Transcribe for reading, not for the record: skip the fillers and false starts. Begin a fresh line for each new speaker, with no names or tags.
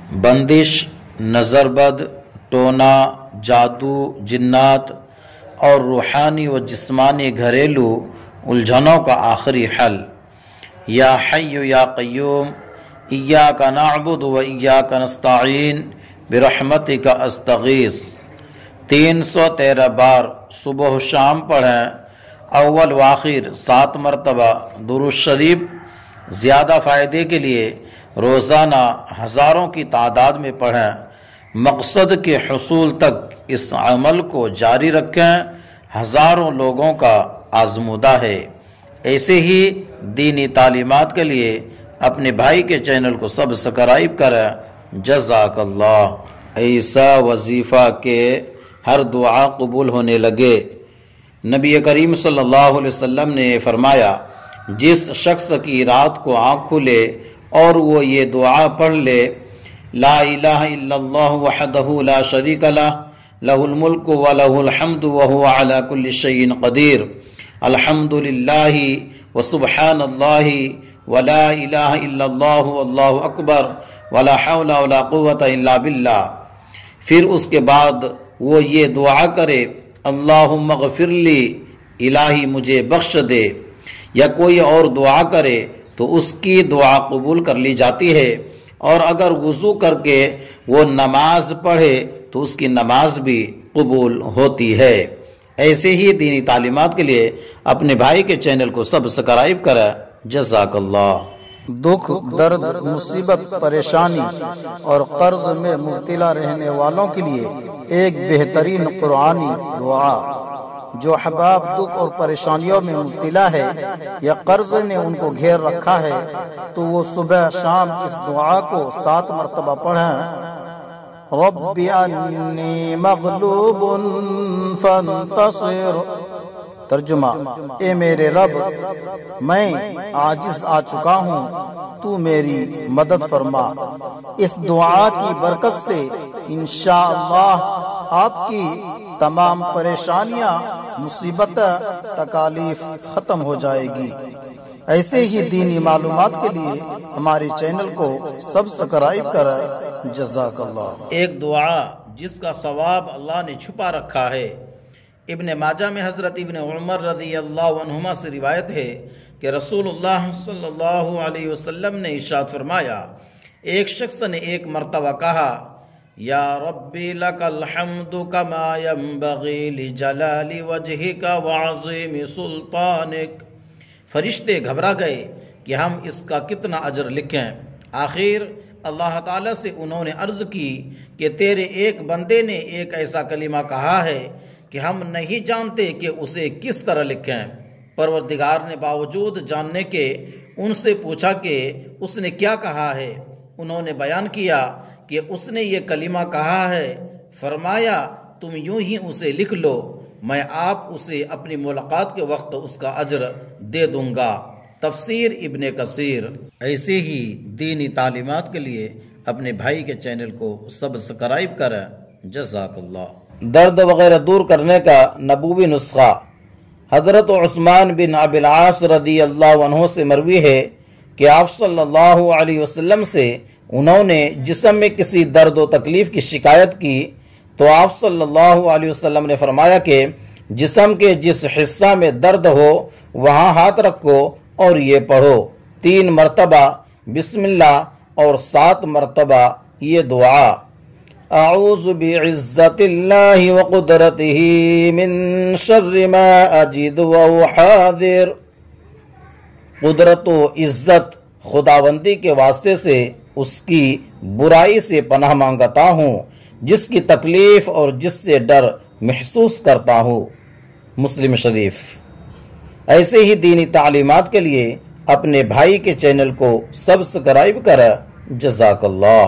بندش، نظر بد، ٹونا، جادو، جنات اور روحانی و جسمانی گھریلو الجھنوں کا آخری حل۔ یا حی یا قیوم ایاک نعبد و ایاک نستعین برحمتک استغیث 313 بار صبح و شام پڑھیں۔ اول و آخر 7 مرتبہ درود شریف زیادہ فائدے کے لیے روزانہ ہزاروں کی تعداد میں پڑھیں۔ مقصد کے حصول تک اس عمل کو جاری رکھیں، ہزاروں لوگوں کا آزمودہ ہے۔ ایسے ہی دینی تعلیمات کے لیے اپنے بھائی کے چینل کو سبسکرائب کریں۔ جزاک اللہ۔ ایسا وظیفہ کہ ہر دعا قبول ہونے لگے۔ نبی کریم صلی اللہ علیہ وسلم نے فرمایا، جس شخص کی رات کو آنکھ کھلے اور وہ یہ دعا پڑھ لے، لا الہ الا اللہ وحدہ لا شریک لہ، لہ الملک و لہ الحمد وہو علی کل شیء قدیر، الحمد للہ وسبحان اللہ ولا الہ الا اللہ واللہ اکبر ولا حول ولا قوة الا باللہ۔ پھر اس کے بعد وہ یہ دعا کرے، اللہم اغفر لی، الہی مجھے بخش دے، یا کوئی اور دعا کرے تو اس کی دعا قبول کر لی جاتی ہے، اور اگر وضو کر کے وہ نماز پڑھے تو اس کی نماز بھی قبول ہوتی ہے۔ ایسے ہی دینی تعلیمات کے لیے اپنے بھائی کے چینل کو سبسکرائب کریں۔ جزاک اللہ۔
دکھ، درد، مصیبت، پریشانی اور قرض میں مبتلا رہنے والوں کے لیے ایک بہترین قرآنی دعا۔ جو احباب دکھ اور پریشانیوں میں مبتلا ہے یا قرض نے ان کو گھیر رکھا ہے تو وہ صبح شام اس دعا کو 7 مرتبہ پڑھیں۔ رب انی مغلوب فانتصر، ترجمہ، اے میرے رب میں عاجز آ چکا ہوں، تو میری مدد فرما۔ اس دعا کی برکت سے انشاءاللہ آپ کی تمام پریشانیاں، مصیبت، تکالیف ختم ہو جائے گی۔ ایسے ہی دینی معلومات کے لیے ہمارے چینل کو سبسکرائب کریں۔ جزاک اللہ۔
ایک دعا جس کا ثواب اللہ نے چھپا رکھا ہے۔ ابن ماجہ میں حضرت ابن عمر رضی اللہ عنہما سے روایت ہے کہ رسول اللہ صلی اللہ علیہ وسلم نے ارشاد فرمایا، ایک شخص نے ایک مرتبہ کہا، یا ربی لک الحمد کما ینبغی لجلال وجہک وعظیم سلطانک۔ فرشتے گھبرا گئے کہ ہم اس کا کتنا اجر لکھیں۔ آخر اللہ تعالیٰ سے انہوں نے عرض کی کہ تیرے ایک بندے نے ایک ایسا کلمہ کہا ہے کہ ہم نہیں جانتے کہ اسے کس طرح لکھیں۔ پروردگار نے باوجود جاننے کے ان سے پوچھا کہ اس نے کیا کہا ہے۔ انہوں نے بیان کیا کہ اس نے یہ کلمہ کہا ہے۔ فرمایا، تم یوں ہی اسے لکھ لو، میں آپ اسے اپنی ملاقات کے وقت اس کا اجر دے دوں گا۔ تفسیر ابن کثیر۔ ایسے ہی دینی تعلیمات کے لیے اپنے بھائی کے چینل کو سبسکرائب کریں۔ جزاک اللہ۔
درد وغیرہ دور کرنے کا نبوی نسخہ۔ حضرت عثمان بن ابی العاص رضی اللہ عنہ سے مروی ہے کہ آپ صلی اللہ علیہ وسلم سے انہوں نے جسم میں کسی درد و تکلیف کی شکایت کی تو آپ صلی اللہ علیہ وسلم نے فرمایا کہ جسم کے جس حصہ میں درد ہو وہاں ہاتھ رکھو اور یہ پڑھو 3 مرتبہ بسم اللہ اور 7 مرتبہ یہ دعا، اعوذ بعزت اللہ وقدرتہ من شر ما اجد واحاذر۔ قدرت و عزت خداوندی کے واسطے سے اس کی برائی سے پناہ مانگتا ہوں جس کی تکلیف اور جس سے ڈر محسوس کرتا ہوں۔ مسلم شریف۔ ایسے ہی دینی تعلیمات کے لیے اپنے بھائی کے چینل کو سبسکرائب کریں۔ جزاک اللہ۔